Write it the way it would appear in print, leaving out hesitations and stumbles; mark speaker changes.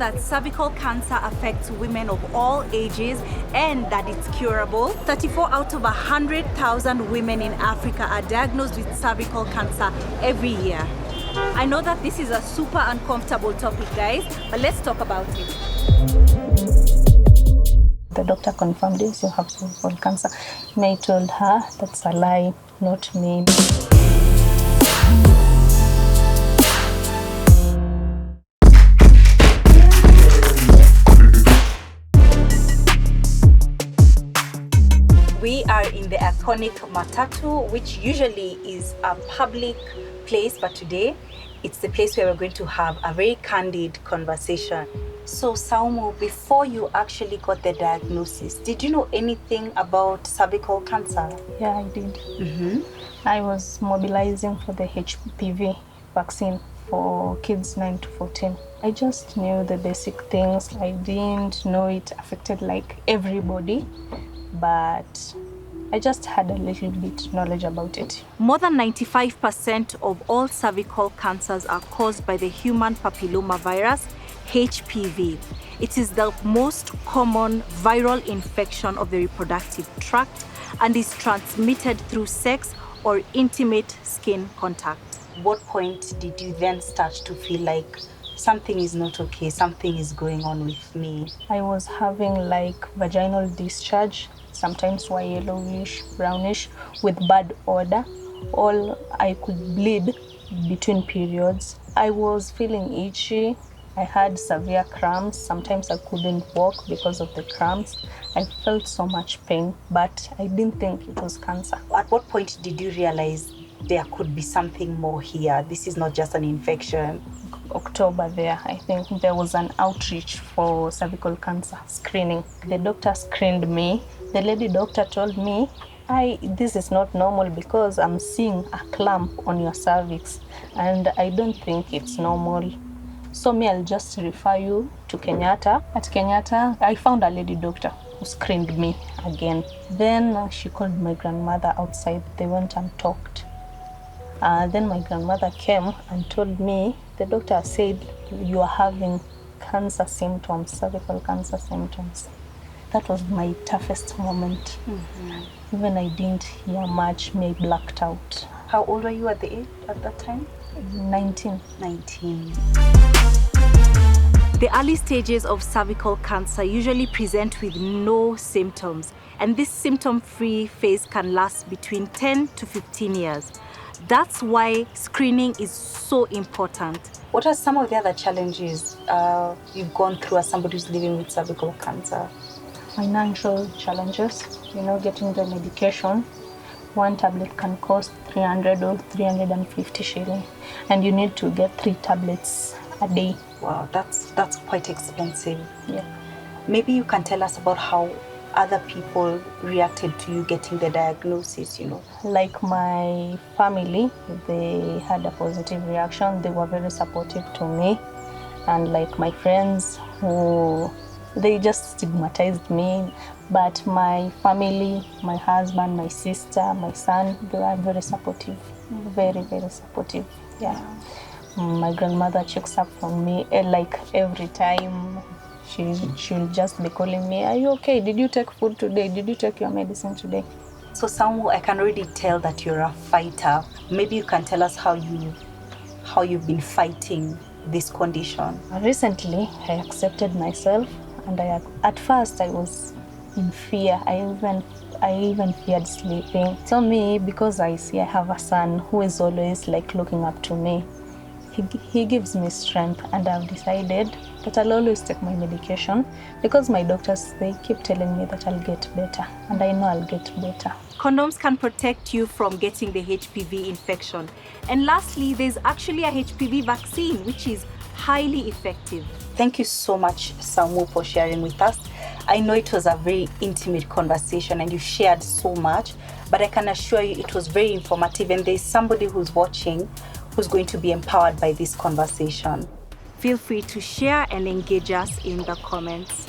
Speaker 1: that cervical cancer affects women of all ages and that it's curable? 34 out of 100,000 women in Africa are diagnosed with cervical cancer every year. I know that this is a super uncomfortable topic, guys, but let's talk about it.
Speaker 2: The doctor confirmed, yes, you have cervical cancer. I told her, that's a lie, not me.
Speaker 1: We are in the iconic Matatu, which usually is a public place, but today it's the place where we're going to have a very candid conversation. So Saumu, before you actually got the diagnosis, did you know anything about cervical cancer?
Speaker 2: Yeah, I did. I was mobilizing for the HPV vaccine for kids 9 to 14. I just knew the basic things. I didn't know it affected like everybody, but I just had a little bit knowledge about it.
Speaker 1: More than 95% of all cervical cancers are caused by the human papillomavirus, HPV. It is the most common viral infection of the reproductive tract and is transmitted through sex or intimate skin contact. What point did you then start to feel like something is not okay, something is going on with me?
Speaker 2: I was having like vaginal discharge, sometimes were yellowish, brownish, with bad odor. All I could bleed between periods. I was feeling itchy. I had severe cramps. Sometimes I couldn't walk because of the cramps. I felt so much pain, but I didn't think it was cancer.
Speaker 1: At what point did you realize there could be something more here? This is not just an infection.
Speaker 2: October there, I think there was an outreach for cervical cancer screening. The doctor screened me. The lady doctor told me, this is not normal because I'm seeing a clump on your cervix and I don't think it's normal. So I'll just refer you to Kenyatta. At Kenyatta, I found a lady doctor who screened me again. Then she called my grandmother outside. They went and talked. Then my grandmother came and told me, the doctor said, you are having cancer symptoms, cervical cancer symptoms. That was my toughest moment. Even I didn't hear much, I blacked out.
Speaker 1: How old were you at that time?
Speaker 2: 19.
Speaker 1: The early stages of cervical cancer usually present with no symptoms, and this symptom-free phase can last between 10 to 15 years. That's why screening is so important. What are some of the other challenges you've gone through as somebody who's living with cervical cancer?
Speaker 2: Financial challenges, getting the medication. One tablet can cost 300 or 350 shilling, and you need to get 3 tablets a day.
Speaker 1: Wow, that's quite expensive.
Speaker 2: Yeah.
Speaker 1: Maybe you can tell us about how other people reacted to you getting the diagnosis,
Speaker 2: Like my family, they had a positive reaction. They were very supportive to me. And like my friends they just stigmatized me. But my family, my husband, my sister, my son, they were very supportive. Very, very supportive. Yeah. My grandmother checks up on me like every time. She'll just be calling me, are you okay? Did you take food today? Did you take your medicine today?
Speaker 1: So Saumu, I can already tell that you're a fighter. Maybe you can tell us how you've been fighting this condition.
Speaker 2: Recently, I accepted myself, and at first I was in fear. I even feared sleeping. So me, because I see I have a son who is always like looking up to me, he gives me strength, and I've decided that I'll always take my medication because my doctors, they keep telling me that I'll get better, and I know I'll get better.
Speaker 1: Condoms can protect you from getting the HPV infection. And lastly, there's actually a HPV vaccine, which is highly effective. Thank you so much, Saumu, for sharing with us. I know it was a very intimate conversation and you shared so much, but I can assure you it was very informative, and there's somebody who's watching who's going to be empowered by this conversation. Feel free to share and engage us in the comments.